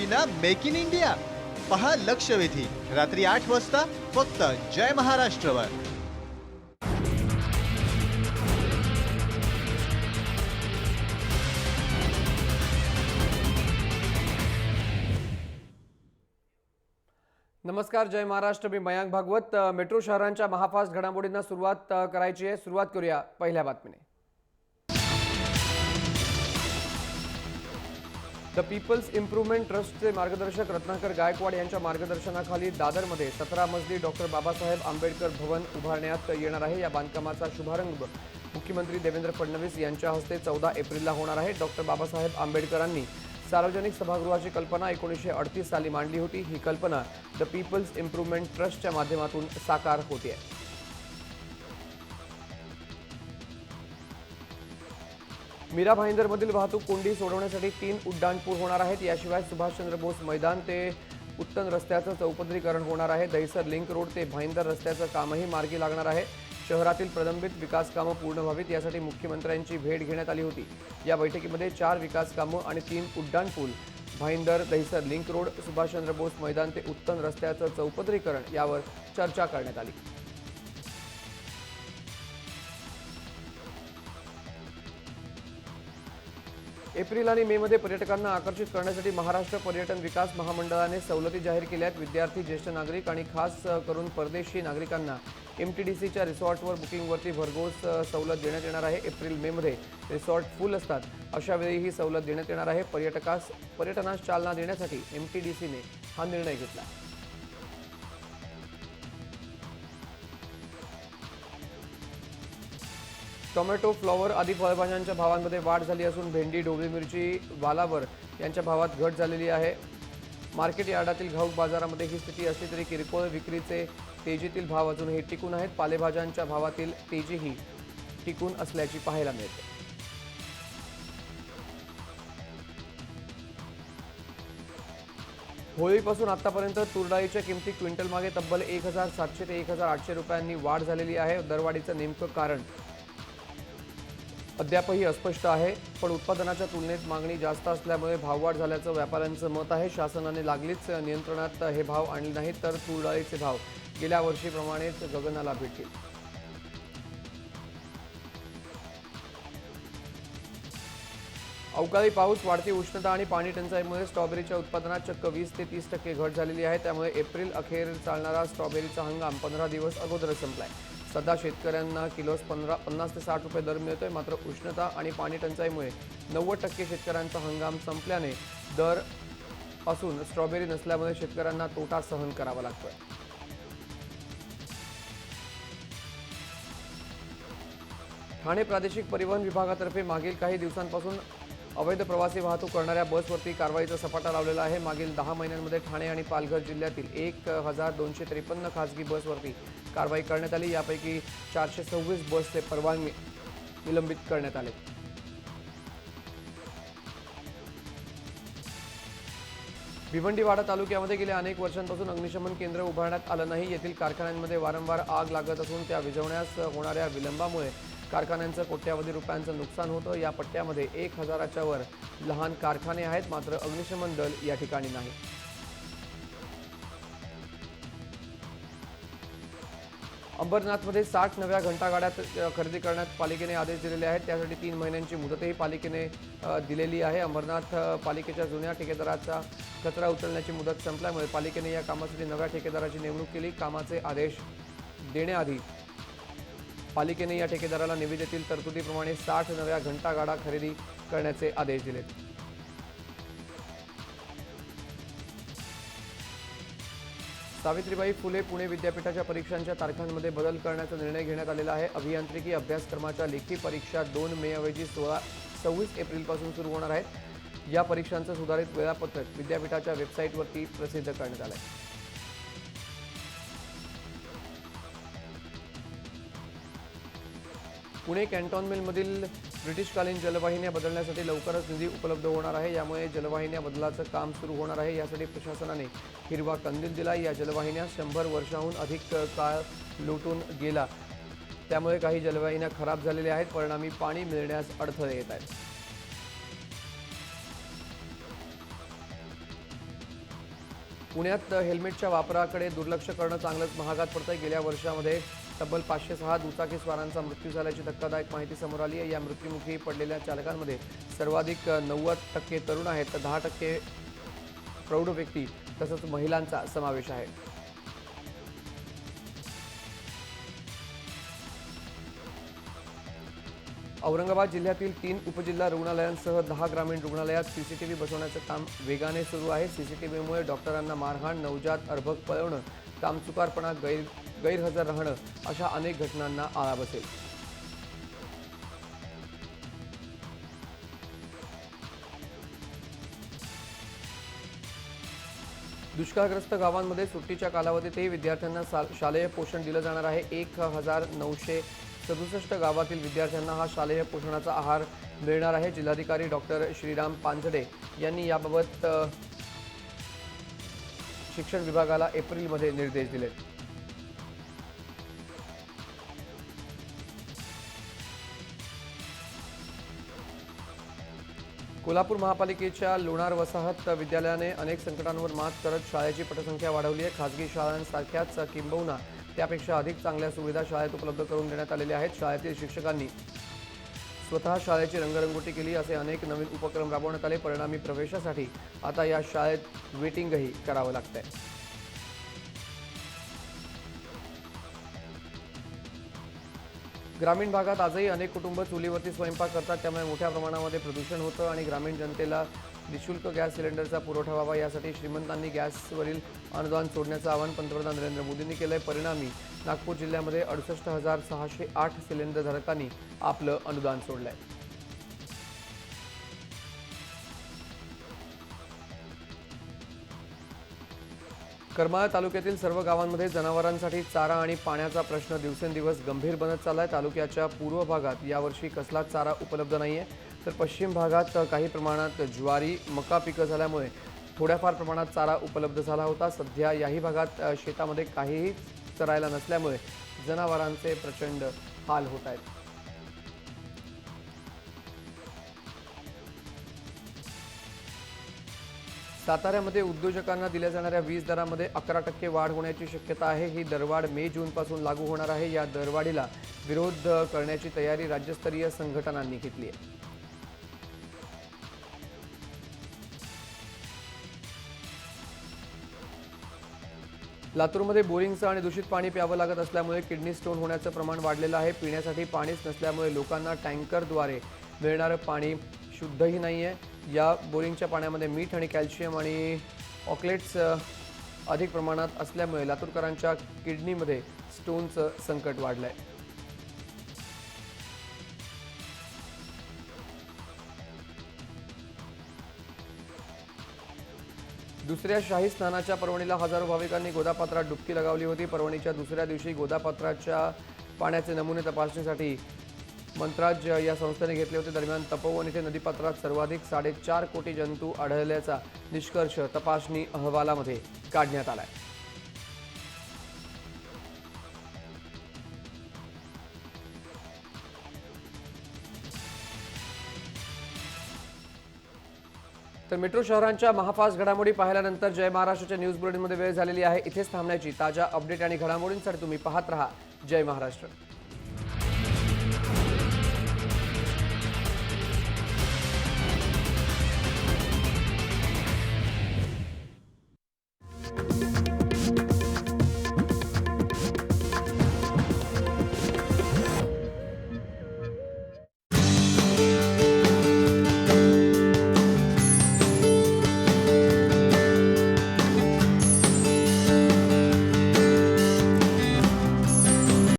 ना make in India? पहा लक्षवेधी रात्री 8 वाजता फक्त जय महाराष्ट्रवर. नमस्कार, जय महाराष्ट्र. मी मयांक भागवत. मेट्रो शहरांच्या महाफास्ट घडामोडींना सुरुवात करायची आहे. सुरुवात करूया पहिल्या बातमीने. द पीपल्स इम्प्रूव्हमेंट ट्रस्टचे मार्गदर्शक रत्नाकर गायकवाड यांच्या मार्गदर्शनाखाली दादरमध्ये 17 मजली डॉक्टर बाबासाहेब आंबेडकर भवन उभारण्यात येणार आहे. या बांधकामाचा शुभारंभ मुख्यमंत्री देवेंद्र फडणवीस यांच्या हस्ते 14 एप्रिलला होणार आहे. डॉक्टर बाबासाहेब आंबेडकरांनी सार्वजनिक सभागृहाची कल्पना 1938 साली मांडली होती. ही कल्पना द पीपल्स इम्प्रूव्हमेंट ट्रस्टच्या माध्यमातून साकार होते आहे. मीरा भाईंदरमधील वाहतूक कोंडी सोडवण्यासाठी 3 उड्डाणपूल होणार आहेत. याशिवाय सुभाषचंद्र बोस मैदान ते उत्तन रस्त्याचं चौपदरीकरण होणार आहे. दहिसर लिंक रोड ते भाईंदर रस्त्याचं कामही मार्गी लागणार आहे. शहरातील प्रलंबित विकास कामं पूर्ण व्हावीत यासाठी मुख्यमंत्र्यांची भेट घेण्यात आली होती. या बैठकीमध्ये 4 विकास कामं आणि 3 उड्डाणपूल, भाईंदर दहिसर लिंक रोड, सुभाषचंद्र बोस मैदान ते उत्तन रस्त्याचं चौपदरीकरण यावर चर्चा करण्यात आली. एप्रिल आणि मे मध्ये पर्यटकांना आकर्षित करण्यासाठी महाराष्ट्र पर्यटन विकास महामंडळाने सवलती जाहीर केल्या आहेत. विद्यार्थी, ज्येष्ठ नागरिक आणि खास करून परदेशी नागरिकांना MTDCच्या रिसॉर्टवर बुकिंगवरती भरघोस सवलत देण्यात येणार आहे. एप्रिल मे मध्ये रिसॉर्ट फुल असतात. अशा वेळी ही सवलत देण्यात येणार आहे. पर्यटनास चालना देण्यासाठी MTDCने हा निर्णय घेतला. टोमॅटो, फ्लॉवर आदी फळभाज्यांच्या भावांमध्ये वाढ झाली असून भेंडी, ढोबळी मिरची, वालावर यांच्या भावात घट झालेली आहे. मार्केट यार्डातील घाऊक बाजारामध्ये ही स्थिती असली तरी किरकोळ विक्रीचे तेजीतील भाव अजूनही टिकून आहेत. पालेभाज्यांच्या भावातील तेजीही टिकून असल्याची पाहायला मिळते. होळीपासून आतापर्यंत तुरडाळीच्या किमती क्विंटल मागे तब्बल 1700 ते 1800 रुपयांनी वाढ झालेली आहे. दरवाढीचं नेमकं कारण अद्यापही अस्पष्ट आहे, पण उत्पादनाच्या तुलनेत मागणी जास्त असल्यामुळे भाववाढ झाल्याचं व्यापाऱ्यांचं मत आहे. शासनाने लागलीच नियंत्रणात हे भाव आणले नाहीत तर तुरडाळीचे भाव गेल्या वर्षीप्रमाणेच गगनाला भिडतील. अवकाळी पाऊस, वाढती उष्णता आणि पाणी टंचाईमुळे स्ट्रॉबेरीच्या उत्पादनात चक्क 20 ते 30% घट झालेली आहे. त्यामुळे एप्रिल अखेर चालणारा स्ट्रॉबेरीचा हंगाम 15 दिवस अगोदरच संपलाय. सध्या शेतकऱ्यांना किलोस 50 ते 60 रुपये दर मिळतोय. मात्र उष्णता आणि पाणी टंचाईमुळे 90% शेतकऱ्यांचा हंगाम संपल्याने दर असून स्ट्रॉबेरी नसल्यामुळे शेतकऱ्यांना तोटा सहन करावा लागतोय. ठाणे प्रादेशिक परिवहन विभागातर्फे मागील काही दिवसांपासून अवैध प्रवासी वाहतूक करणाऱ्या बसवरती कारवाईचा सपाटा लावलेला आहे. मागील 10 महिन्यांमध्ये ठाणे आणि पालघर जिल्ह्यातील 1253 खासगी बसवरती कारवाई करण्यात आली. यापैकी 426 बसचे परवानगी निलंबित करण्यात आले. भिवंडीवाडा तालुक्यामध्ये गेल्या अनेक वर्षांपासून अग्निशमन केंद्र उभारण्यात आलं नाही. येथील कारखान्यांमध्ये वारंवार आग लागत असून त्या विझवण्यास होणाऱ्या विलंबामुळे कारखान्यांचं कोट्यावधी रुपयांचं नुकसान होतं. या पट्ट्यामध्ये 1000च्या वर लहान कारखाने आहेत, मात्र अग्निशमन दल या ठिकाणी नाही. अंबरनाथमध्ये 60 नव्या घंटागाड्या खरेदी करण्यात पालिकेने आदेश दिलेले आहेत. त्यासाठी 3 महिन्यांची मुदतही पालिकेने दिलेली आहे. अंबरनाथ पालिकेच्या जुन्या ठेकेदाराचा कचरा उचलण्याची मुदत संपल्यामुळे पालिकेने या कामासाठी नव्या ठेकेदाराची नेमणूक केली. कामाचे आदेश देण्याआधी पालिकेने या ठेकेदाराला निविदेतील तरतुदीप्रमाणे 60 नव्या घंटागाड्या खरेदी करण्याचे आदेश दिलेत. सावित्रीबाई फुले पुणे विद्यापीठाच्या परीक्षांच्या तारखांमध्ये बदल करण्याचा निर्णय घेण्यात आलेला आहे. अभियांत्रिकी अभ्यासक्रमाच्या लेखी परीक्षा 2 मे ऐवजी 26 एप्रिलपासून सुरू होणार आहेत. या परीक्षांचं सुधारित वेळापत्रक विद्यापीठाच्या वेबसाईटवरती प्रसिद्ध करण्यात आलं आहे. पुणे कॅन्टॉन्मेंटमधील ब्रिटिशकालीन जलवाहिन्या बदलण्यासाठी लवकरच निधी उपलब्ध होणार आहे. यामुळे जलवाहिन्या बदलाचं काम सुरू होणार आहे. यासाठी प्रशासनाने हिरवा कंदील दिला. या जलवाहिन्या 100 वर्षांहून अधिक काळ लुटून गेला, त्यामुळे काही जलवाहिन्या खराब झालेल्या आहेत. परिणामी पाणी मिळण्यास अडथळे येत आहेत. पुण्यात हेल्मेटच्या वापराकडे दुर्लक्ष करणं चांगलंच महागात पडतंय। गेल्या वर्षामध्ये तब्बल 506 दुचाकी स्वारांचा मृत्यू झाल्याची धक्कादायक माहिती समोर आली आहे। या मृत्युमुखी पडलेल्या चालकांमध्ये सर्वाधिक 90% तरुण आहेत, तर 10% प्रौढ व्यक्ती तसंच महिलांचा समावेश आहे। औरंगाबाद जिल्ह्यातील 3 उपजिल्हा रुग्णालयांसह 10 ग्रामीण रुग्णालयात सीसीटीव्ही बसवण्याचं काम वेगाने सुरू आहे। सीसीटीव्हीमुळे डॉक्टरांना मारहाण, नवजात अर्भक पळवणं, कामचुकारपणा, गैरहजर राहणं अशा अनेक घटनांना आळा बसेल। दुष्काळग्रस्त गावांमध्ये सुट्टीच्या कालावधीतही विद्यार्थ्यांना शालेय पोषण दिलं जाणार आहे। 1967 गावातील विद्यार्थ्यांना हा शालेय पोषणाचा आहार मिळणार आहे। जिल्हाधिकारी डॉक्टर श्रीराम पांजडे यांनी याबाबत शिक्षण विभागाला एप्रिलमध्ये निर्देश दिले। कोल्हापूर महापालिकेच्या लोणार वसाहत विद्यालयाने अनेक संकटांवर मात करत शाळेची पटसंख्या वाढवली आहे। खासगी शाळांसारख्याच किंबहुना त्यापेक्षा अधिक चांगल्या सुविधा शाळेत उपलब्ध करून देण्यात आलेल्या आहेत। शाळेतील शिक्षकांनी स्वतः शाळेची रंगरंगोटी केली, असे अनेक नवीन उपक्रम राबवण्यात आले। परिणामी प्रवेशासाठी आता या शाळेत वेटिंगही करावं लागतंय। ग्रामीण भागात आजही अनेक कुटुंब चुलीवरती स्वयंपाक करतात, त्यामुळे मोठ्या प्रमाणामध्ये प्रदूषण होतं आणि ग्रामीण जनतेला निःशुल्क गॅस सिलेंडरचा पुरवठा व्हावा यासाठी श्रीमंतांनी गॅसवरील अनुदान सोडण्याचं आवाहन पंतप्रधान नरेंद्र मोदींनी केलंय। परिणामी नागपूर जिल्ह्यामध्ये 68,608 सिलेंडर धारकांनी आपलं अनुदान सोडलंय। करमाळा तालुक्यातील सर्व गावांमध्ये जनावरांसाठी चारा आणि पाण्याचा प्रश्न दिवसेंदिवस गंभीर बनत चाललाय। तालुक्याच्या पूर्व भागात यावर्षी कसलाच चारा उपलब्ध नाहीये, तर पश्चिम भागात काही प्रमाणात ज्वारी, मका पिकं झाल्यामुळे थोड्याफार प्रमाणात चारा उपलब्ध झाला होता। सध्या याही भागात शेतामध्ये काहीही चरायला नसल्यामुळे जनावरांचे प्रचंड हाल होत आहेत। साताऱ्यामध्ये उद्योजकांना दिल्या जाणाऱ्या वीज दरामध्ये 11% वाढ होण्याची शक्यता आहे। ही दरवाढ मे-जून पासून लागू होणार आहे। या दरवाढीला विरोध करण्याची तयारी राज्यस्तरीय संघटनांनी घेतली आहे। लातूरमध्ये बोरिंगचं आणि दूषित पाणी प्यावं लागत असल्यामुळे किडनी स्टोन होण्याचं प्रमाण वाढलेलं आहे। पिण्यासाठी पाणीच नसल्यामुळे लोकांना टँकरद्वारे मिळणारं पाणी शुद्धही नाही आहे। या बोरिंगच्या पाण्यामध्ये मीठ आणि कॅल्शियम आणि ऑक्लेट्स अधिक प्रमाणात असल्यामुळे लातूरकरांच्या किडनीमध्ये स्टोनचं संकट वाढलंय। दुसऱ्या शाही स्नानाच्या पर्वणीला हजारो भाविकांनी गोदापात्रात डुबकी लगावली होती। पर्वणीच्या दुसऱ्या दिवशी गोदापात्राच्या पाण्याचे नमुने तपासणीसाठी मंत्राज या संस्थेने घेतले होते। दरम्यान तपोवन येथे नदीपात्रात सर्वाधिक 4.5 कोटी जंतू आढळल्याचा निष्कर्ष तपासणी अहवालामध्ये काढण्यात आलाय। तर मेट्रो शहरांच्या महाफास्ट घडामोडी पाहिल्यानंतर जय महाराष्ट्राच्या न्यूज बुलेटिनमध्ये वेळ झालेली आहे। इथेच थांबण्याची ताज्या अपडेट आणि घडामोडींसाठी तुम्ही पाहत रहा जय महाराष्ट्र।